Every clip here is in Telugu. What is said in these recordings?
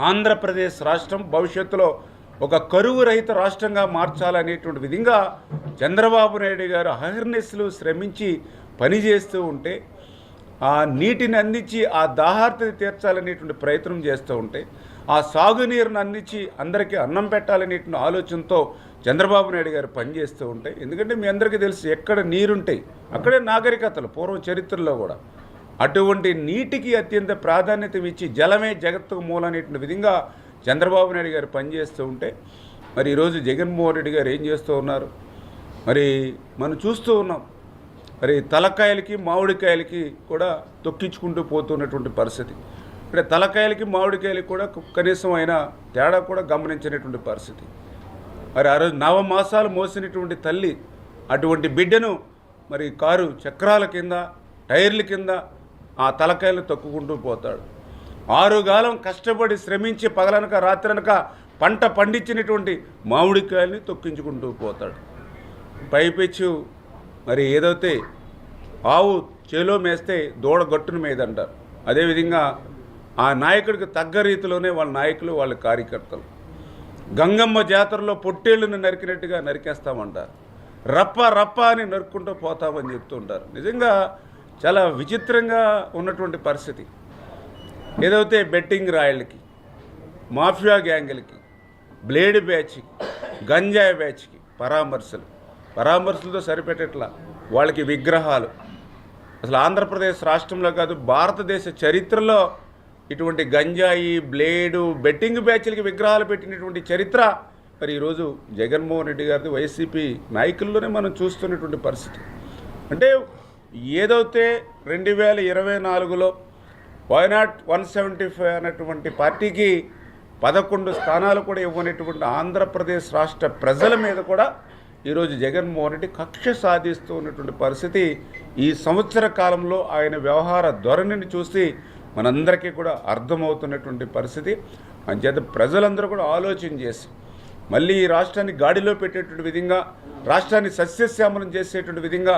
ఆంధ్రప్రదేశ్ రాష్ట్రం భవిష్యత్తులో ఒక కరువు రహిత రాష్ట్రంగా మార్చాలనేటువంటి విధంగా చంద్రబాబు నాయుడు గారు అహర్నిశలు శ్రమించి పనిచేస్తూ ఉంటే, ఆ నీటిని అందించి ఆ దాహార్తిని తీర్చాలనేటువంటి ప్రయత్నం చేస్తూ ఉంటే, ఆ సాగునీరుని అందించి అందరికీ అన్నం పెట్టాలనేటువంటి ఆలోచనతో చంద్రబాబు నాయుడు గారు పనిచేస్తూ ఉంటే, ఎందుకంటే మీ అందరికీ తెలుసు ఎక్కడ నీరుంటాయి అక్కడే నాగరికతలు పూర్వ చరిత్రలో కూడా అటువంటి నీటికి అత్యంత ప్రాధాన్యత ఇచ్చి జలమే జగత్తుకు మూలనేటువంటి విధంగా చంద్రబాబు నాయుడు గారు పనిచేస్తూ ఉంటే, మరి ఈరోజు జగన్మోహన్ రెడ్డి గారు ఏం చేస్తూ ఉన్నారు మరి మనం చూస్తూ ఉన్నాం. మరి తలకాయలకి మామిడికాయలకి కూడా తొక్కించుకుంటూ పోతున్నటువంటి పరిస్థితి. అంటే తలకాయలకి మామిడికాయలకి కూడా కనీసం అయినా తేడా కూడా గమనించినటువంటి పరిస్థితి. మరి ఆ రోజు నవమాసాలు మోసినటువంటి తల్లి అటువంటి బిడ్డను మరి కారు చక్రాల కింద టైర్ల కింద ఆ తలకాయలను తొక్కుకుంటూ పోతాడు. 6 కాలం కష్టపడి శ్రమించి పగలనక రాత్రనక పంట పండించినటువంటి మామిడికాయల్ని తొక్కించుకుంటూ పోతాడు. పైపెచ్చు మరి ఏదైతే ఆవు చేలో మేస్తే దూడ గట్టును మీద అంటారు, అదేవిధంగా ఆ నాయకుడికి తగ్గ రీతిలోనే వాళ్ళ నాయకులు వాళ్ళ కార్యకర్తలు గంగమ్మ జాతరలో పొట్టేళ్లను నరికినట్టుగా నరికేస్తామంటారు. రప్ప రప్ప అని నరుక్కుంటూ పోతామని చెప్తుంటారు. నిజంగా చాలా విచిత్రంగా ఉన్నటువంటి పరిస్థితి. ఏదైతే బెట్టింగ్ రాయళ్ళకి, మాఫియా గ్యాంగులకి, బ్లేడ్ బ్యాచ్కి, గంజాయి బ్యాచ్కి పరామర్శలతో సరిపెట్టట్లా వాళ్ళకి విగ్రహాలు. అసలు ఆంధ్రప్రదేశ్ రాష్ట్రంలో కాదు భారతదేశ చరిత్రలో ఇటువంటి గంజాయి, బ్లేడు, బెట్టింగ్ బ్యాచ్లకి విగ్రహాలు పెట్టినటువంటి చరిత్ర మరి ఈరోజు జగన్మోహన్ రెడ్డి గారిది, వైసీపీ నాయకుల్లోనే మనం చూస్తున్నటువంటి పరిస్థితి. అంటే ఏదైతే 2024లో వైనాట్ 175 అన్నటువంటి పార్టీకి 11 స్థానాలు కూడా ఇవ్వనటువంటి ఆంధ్రప్రదేశ్ రాష్ట్ర ప్రజల మీద కూడా ఈరోజు జగన్మోహన్ రెడ్డి కక్ష సాధిస్తూ ఉన్నటువంటి పరిస్థితి. ఈ సంవత్సర కాలంలో ఆయన వ్యవహార ధోరణిని చూసి మనందరికీ కూడా అర్థమవుతున్నటువంటి పరిస్థితి. అంచేత ప్రజలందరూ కూడా ఆలోచన చేసి మళ్ళీ ఈ రాష్ట్రాన్ని గాడిలో పెట్టేటువంటి విధంగా, రాష్ట్రాన్ని సస్యశ్యామలం చేసేటువంటి విధంగా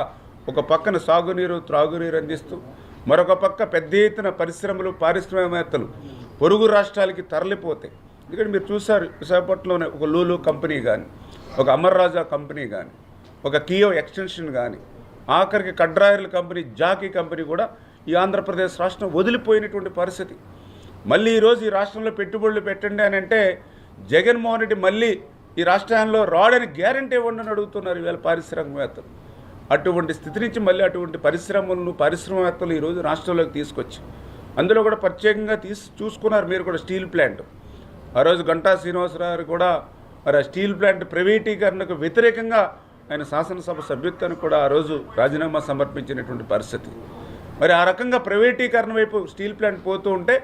ఒక పక్కన సాగునీరు, త్రాగునీరు అందిస్తూ, మరొక పక్క పెద్ద ఎత్తున పరిశ్రమలు, పారిశ్రామికవేత్తలు పొరుగు రాష్ట్రాలకి తరలిపోతాయి. ఎందుకంటే మీరు చూసారు విశాఖపట్నంలోనే ఒక లూలు కంపెనీ కానీ, ఒక అమర్ రాజా కంపెనీ కానీ, ఒక కియో ఎక్స్టెన్షన్ కానీ, ఆఖరికి కడ్రాయర్ల కంపెనీ, జాకీ కంపెనీ కూడా ఈ ఆంధ్రప్రదేశ్ రాష్ట్రం వదిలిపోయినటువంటి పరిస్థితి. మళ్ళీ ఈరోజు ఈ రాష్ట్రంలో పెట్టుబడులు పెట్టండి అని అంటే జగన్మోహన్ రెడ్డి మళ్ళీ ఈ రాష్ట్రంలో రాడని గ్యారంటీ ఇవ్వండి అని అడుగుతున్నారు ఈవేళ పారిశ్రామికవేత్తలు. అటువంటి స్థితి నుంచి మళ్ళీ అటువంటి పరిశ్రమలను, పారిశ్రామికవేత్తలు ఈరోజు రాష్ట్రంలోకి తీసుకొచ్చి అందులో కూడా ప్రత్యేకంగా చూసుకున్నారు. మీరు కూడా స్టీల్ ప్లాంట్ ఆ రోజు గంటా శ్రీనివాసరావు కూడా మరి ఆ స్టీల్ ప్లాంట్ ప్రైవేటీకరణకు వ్యతిరేకంగా ఆయన శాసనసభ సభ్యత్వానికి కూడా ఆ రోజు రాజీనామా సమర్పించినటువంటి పరిస్థితి. మరి ఆ రకంగా ప్రైవేటీకరణ వైపు స్టీల్ ప్లాంట్ పోతూ ఉంటే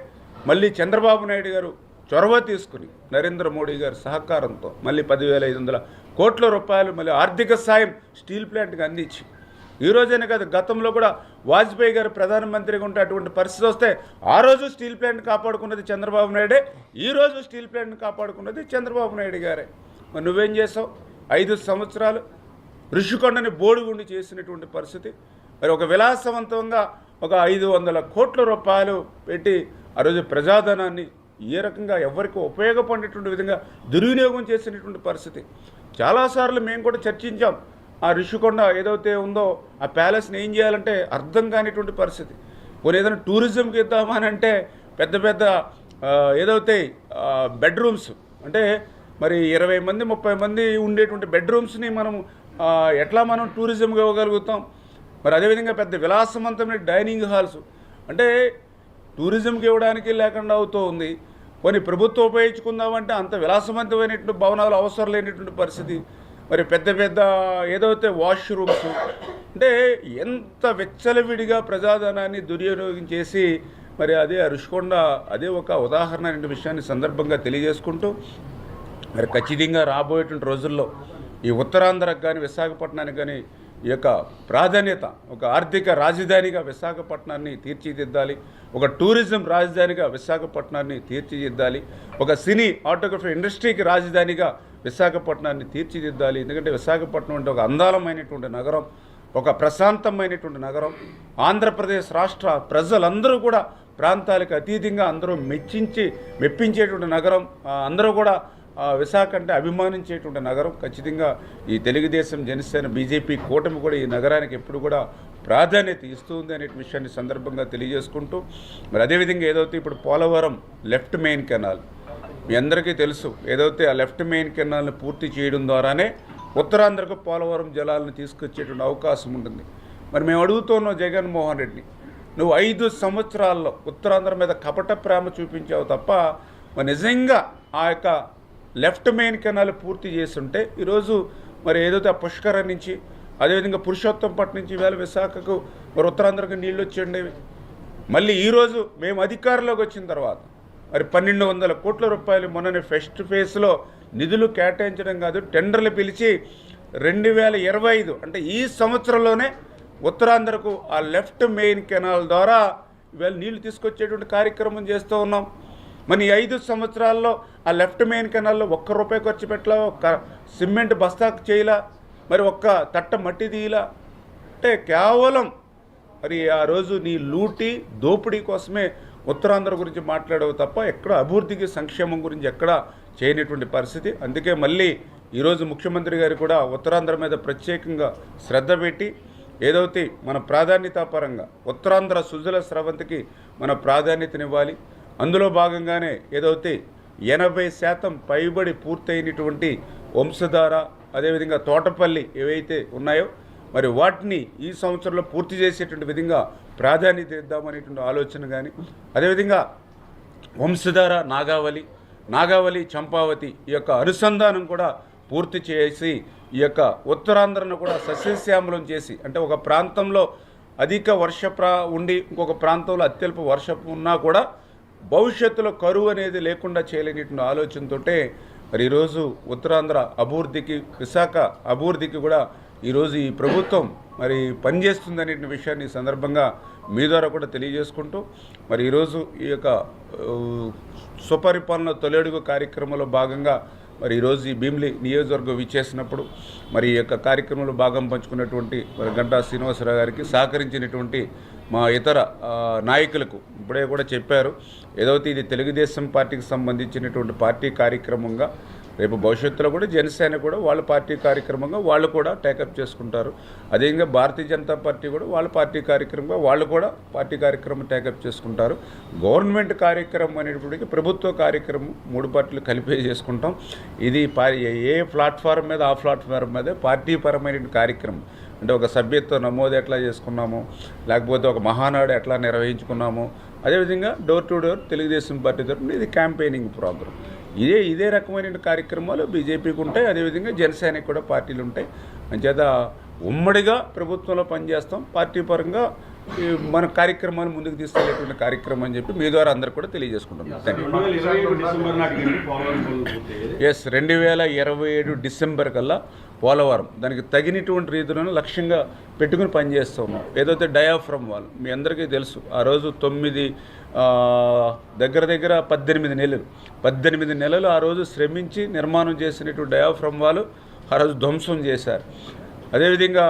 మళ్ళీ చంద్రబాబు నాయుడు గారు చొరవ తీసుకుని నరేంద్ర మోడీ గారి సహకారంతో మళ్ళీ 10,500 కోట్ల రూపాయలు మళ్ళీ ఆర్థిక సాయం స్టీల్ ప్లాంట్కి అందించి, ఈ రోజైనా కాదు గతంలో కూడా వాజ్పేయి గారు ప్రధానమంత్రిగా ఉంటే అటువంటి పరిస్థితి వస్తే ఆ రోజు స్టీల్ ప్లాంట్ కాపాడుకున్నది చంద్రబాబు నాయుడే, ఈ రోజు స్టీల్ ప్లాంట్ని కాపాడుకున్నది చంద్రబాబు నాయుడు గారే. మరి నువ్వేం చేసావు? 5 సంవత్సరాలు ఋషికొండని బోడిగుండి చేసినటువంటి పరిస్థితి. మరి ఒక విలాసవంతంగా ఒక 500 కోట్ల రూపాయలు పెట్టి ఆ రోజు ప్రజాధనాన్ని ఏ రకంగా ఎవరికి ఉపయోగపడేటువంటి విధంగా దుర్వినియోగం చేసినటువంటి పరిస్థితి. చాలాసార్లు మేము కూడా చర్చించాం. ఆ ఋషికొండ ఏదైతే ఉందో ఆ ప్యాలెస్ని ఏం చేయాలంటే అర్థం కానిటువంటి పరిస్థితి. కొన్ని ఏదైనా టూరిజంకి ఇద్దామని అంటే పెద్ద పెద్ద ఏదైతే బెడ్రూమ్స్ అంటే మరి 20 మంది 30 మంది ఉండేటువంటి బెడ్రూమ్స్ని మనం ఎట్లా మనం టూరిజంగా ఇవ్వగలుగుతాం? మరి అదేవిధంగా పెద్ద విలాసవంతమైన డైనింగ్ హాల్స్ అంటే టూరిజంకి ఇవ్వడానికి లేకుండా అవుతూ ఉంది. కొన్ని ప్రభుత్వం ఉపయోగించుకుందామంటే అంత విలాసవంతమైనటువంటి భవనాలు అవసరం లేనటువంటి పరిస్థితి. మరి పెద్ద పెద్ద ఏదైతే వాష్రూమ్స్ అంటే ఎంత విచ్చలవిడిగా ప్రజాధనాన్ని దుర్వినియోగం చేసి మరి అదే ఋషికొండ అదే ఒక ఉదాహరణ అనే విషయాన్ని సందర్భంగా తెలియజేసుకుంటూ, మరి ఖచ్చితంగా రాబోయేటువంటి రోజుల్లో ఈ ఉత్తరాంధ్రకు కానీ విశాఖపట్నానికి కానీ ఈ యొక్క ప్రాధాన్యత ఒక ఆర్థిక రాజధానిగా విశాఖపట్నాన్ని తీర్చిదిద్దాలి, ఒక టూరిజం రాజధానిగా విశాఖపట్నాన్ని తీర్చిదిద్దాలి, ఒక సినీ ఆటోగ్రఫీ ఇండస్ట్రీకి రాజధానిగా విశాఖపట్నాన్ని తీర్చిదిద్దాలి. ఎందుకంటే విశాఖపట్నం అంటే ఒక అందాలమైనటువంటి నగరం, ఒక ప్రశాంతమైనటువంటి నగరం. ఆంధ్రప్రదేశ్ రాష్ట్ర ప్రజలందరూ కూడా ప్రాంతాలకు అతీతంగా అందరూ మెప్పించేటువంటి నగరం. అందరూ కూడా విశాఖ అంటే అభిమానించేటువంటి నగరం. ఖచ్చితంగా ఈ తెలుగుదేశం, జనసేన, బీజేపీ కూటమి కూడా ఈ నగరానికి ఎప్పుడు కూడా ప్రాధాన్యత ఇస్తుంది అనే విషయాన్ని సందర్భంగా తెలియజేసుకుంటూ, మరి అదేవిధంగా ఏదైతే ఇప్పుడు పోలవరం లెఫ్ట్ మెయిన్ కెనాల్ మీ అందరికీ తెలుసు, ఏదైతే ఆ లెఫ్ట్ మెయిన్ కెనాల్ని పూర్తి చేయడం ద్వారానే ఉత్తరాంధ్రకు పోలవరం జలాలను తీసుకొచ్చేటువంటి అవకాశం ఉంటుంది. మరి మేము అడుగుతున్నాం జగన్మోహన్ రెడ్డిని, నువ్వు 5 సంవత్సరాల్లో ఉత్తరాంధ్ర మీద కపట ప్రేమ చూపించావు తప్ప మరి నిజంగా ఆ యొక్క లెఫ్ట్ మెయిన్ కెనాల్ పూర్తి చేస్తుంటే ఈరోజు మరి ఏదైతే ఆ పుష్కరం నుంచి అదేవిధంగా పురుషోత్తంపట్నం నుంచి వేళ విశాఖకు మరి ఉత్తరాంధ్రకు నీళ్ళు వచ్చేయండేవి. మళ్ళీ ఈరోజు మేము అధికారంలోకి వచ్చిన తర్వాత మరి 1200 కోట్ల రూపాయలు మొన్ననే ఫస్ట్ ఫేజ్లో నిధులు కేటాయించడం కాదు, టెండర్లు పిలిచి 2025 అంటే ఈ సంవత్సరంలోనే ఉత్తరాంధ్రకు ఆ లెఫ్ట్ మెయిన్ కెనాల్ ద్వారా ఇవాళ నీళ్లు తీసుకొచ్చేటువంటి కార్యక్రమం చేస్తూ ఉన్నాం. మరి 5 సంవత్సరాల్లో ఆ లెఫ్ట్ మెయిన్ కెనాల్లో ₹1 ఖర్చు పెట్టలా, ఒక్క సిమెంట్ బస్తాకు చేయలా, మరి ఒక్క తట్ట మట్టి తీయలా. అంటే కేవలం మరి ఆ రోజు నీ లూటి దోపిడీ కోసమే ఉత్తరాంధ్ర గురించి మాట్లాడవు తప్ప ఎక్కడ అభివృద్ధికి, సంక్షేమం గురించి ఎక్కడ చేయనటువంటి పరిస్థితి. అందుకే మళ్ళీ ఈరోజు ముఖ్యమంత్రి గారు కూడా ఉత్తరాంధ్ర మీద ప్రత్యేకంగా శ్రద్ధ పెట్టి ఏదైతే మన ప్రాధాన్యతాపరంగా ఉత్తరాంధ్ర సుజల స్రవంతికి మన ప్రాధాన్యతనివ్వాలి. అందులో భాగంగానే ఏదైతే 80% పైబడి పూర్తయినటువంటి వంశధార అదేవిధంగా తోటపల్లి ఏవైతే ఉన్నాయో మరి వాటిని ఈ సంవత్సరంలో పూర్తి చేసేటువంటి విధంగా ప్రాధాన్యత ఇద్దామనేటువంటి ఆలోచన కానీ, అదేవిధంగా వంశధార నాగావళి చంపావతి ఈ యొక్క అనుసంధానం కూడా పూర్తి చేసి ఈ యొక్క ఉత్తరాంధ్రను కూడా సస్యశ్యామలం చేసి, అంటే ఒక ప్రాంతంలో అధిక ఉండి ఇంకొక ప్రాంతంలో అత్యల్ప వర్షం ఉన్నా కూడా భవిష్యత్తులో కరువు అనేది లేకుండా చేయలేని ఆలోచనతో మరి ఈరోజు ఉత్తరాంధ్ర అభివృద్ధికి, విశాఖ అభివృద్ధికి కూడా ఈరోజు ఈ ప్రభుత్వం మరి పనిచేస్తుందనే విషయాన్ని సందర్భంగా మీ ద్వారా కూడా తెలియజేసుకుంటూ, మరి ఈరోజు ఈ యొక్క సుపరిపాలన తొలడుగు కార్యక్రమంలో భాగంగా మరి ఈరోజు ఈ భీమిలి నియోజకవర్గం విచ్చేసినప్పుడు మరి ఈ యొక్క కార్యక్రమంలో భాగం పంచుకున్నటువంటి మరి గంటా శ్రీనివాసరావు గారికి సహకరించినటువంటి మా ఇతర నాయకులకు ఇప్పుడే కూడా చెప్పారు, ఏదైతే ఇది తెలుగుదేశం పార్టీకి సంబంధించినటువంటి పార్టీ కార్యక్రమంగా రేపు భవిష్యత్తులో కూడా జనసేన కూడా వాళ్ళ పార్టీ కార్యక్రమంగా వాళ్ళు కూడా టేకప్ చేసుకుంటారు. అదేవిధంగా భారతీయ జనతా పార్టీ కూడా వాళ్ళ పార్టీ కార్యక్రమంగా వాళ్ళు కూడా పార్టీ కార్యక్రమం టేకప్ చేసుకుంటారు. గవర్నమెంట్ కార్యక్రమం అనేటప్పటికీ ప్రభుత్వ కార్యక్రమం 3 పార్టీలు కలిపే చేసుకుంటాం. ఇది ఏ ప్లాట్ఫామ్ మీద ఆ ప్లాట్ఫామ్ మీద పార్టీ పరమైన కార్యక్రమం, అంటే ఒక సభ్యత్వ నమోదు ఎట్లా చేసుకున్నాము, లేకపోతే ఒక మహానాడు ఎట్లా నిర్వహించుకున్నాము, అదేవిధంగా door to door Telugu Desam party తరఫున ఇది క్యాంపెయినింగ్ ప్రోగ్రాం. ఇదే రకమైన కార్యక్రమాలు బీజేపీకి ఉంటాయి, అదేవిధంగా జనసేనకి కూడా పార్టీలు ఉంటాయి. అంచేత ఉమ్మడిగా ప్రభుత్వంలో పనిచేస్తాం, పార్టీ పరంగా మన కార్యక్రమాలు ముందుకు తీసుకెళ్లేటువంటి కార్యక్రమం అని చెప్పి మీ ద్వారా అందరు కూడా తెలియజేసుకుంటున్నాం. Thank you. 2027 డిసెంబర్ కల్లా పోలవరం దానికి తగినటువంటి రీతిలోనే లక్ష్యంగా పెట్టుకుని పనిచేస్తూ ఉన్నాం. ఏదైతే డయాఫ్రమ్ వాల్ మీ అందరికీ తెలుసు, ఆ రోజు 9 దగ్గర 18 నెలలు ఆ రోజు శ్రమించి నిర్మాణం చేసినటువంటి డయాఫ్రమ్ వాల్ ఆ రోజు ధ్వంసం చేశారు. అదేవిధంగా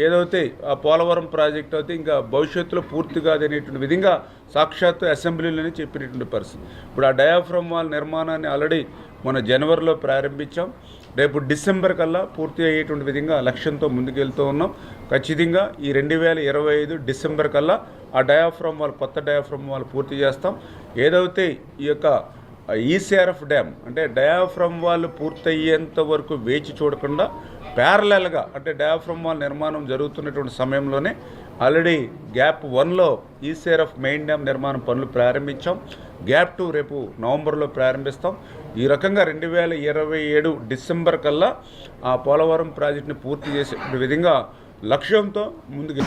ఏదైతే ఆ పోలవరం ప్రాజెక్ట్ అయితే ఇంకా భవిష్యత్తులో పూర్తి కాదనేటువంటి విధంగా సాక్షాత్తు అసెంబ్లీలోనే చెప్పినటువంటి పరిస్థితి. ఇప్పుడు ఆ డయాఫ్రమ్ వాల్ నిర్మాణాన్ని ఆల్రెడీ మన జనవరిలో ప్రారంభించాం. రేపు డిసెంబర్ కల్లా పూర్తి అయ్యేటువంటి విధంగా లక్ష్యంతో ముందుకెళ్తూ ఉన్నాం. ఖచ్చితంగా ఈ 2025 డిసెంబర్ కల్లా ఆ డయాఫ్రమ్ వాల్, కొత్త డయాఫ్రమ్ వాల్ పూర్తి చేస్తాం. ఏదైతే ఈ యొక్క ఈసీఆర్ఎఫ్ డ్యామ్ అంటే డయాఫ్రమ్ వాల్ పూర్తయ్యేంత వరకు వేచి చూడకుండా ప్యారలల్గా అంటే డయాఫ్రమ్ వాల్ నిర్మాణం జరుగుతున్నటువంటి సమయంలోనే ఆల్రెడీ గ్యాప్ 1లో ఈసీఆర్ఎఫ్ మెయిన్ డ్యామ్ నిర్మాణం పనులు ప్రారంభించాం. గ్యాప్ 2 రేపు నవంబర్లో ప్రారంభిస్తాం. ఈ రకంగా 2027 డిసెంబర్ కల్లా ఆ పోలవరం ప్రాజెక్టుని పూర్తి చేసే విధంగా లక్ష్యంతో ముందుకు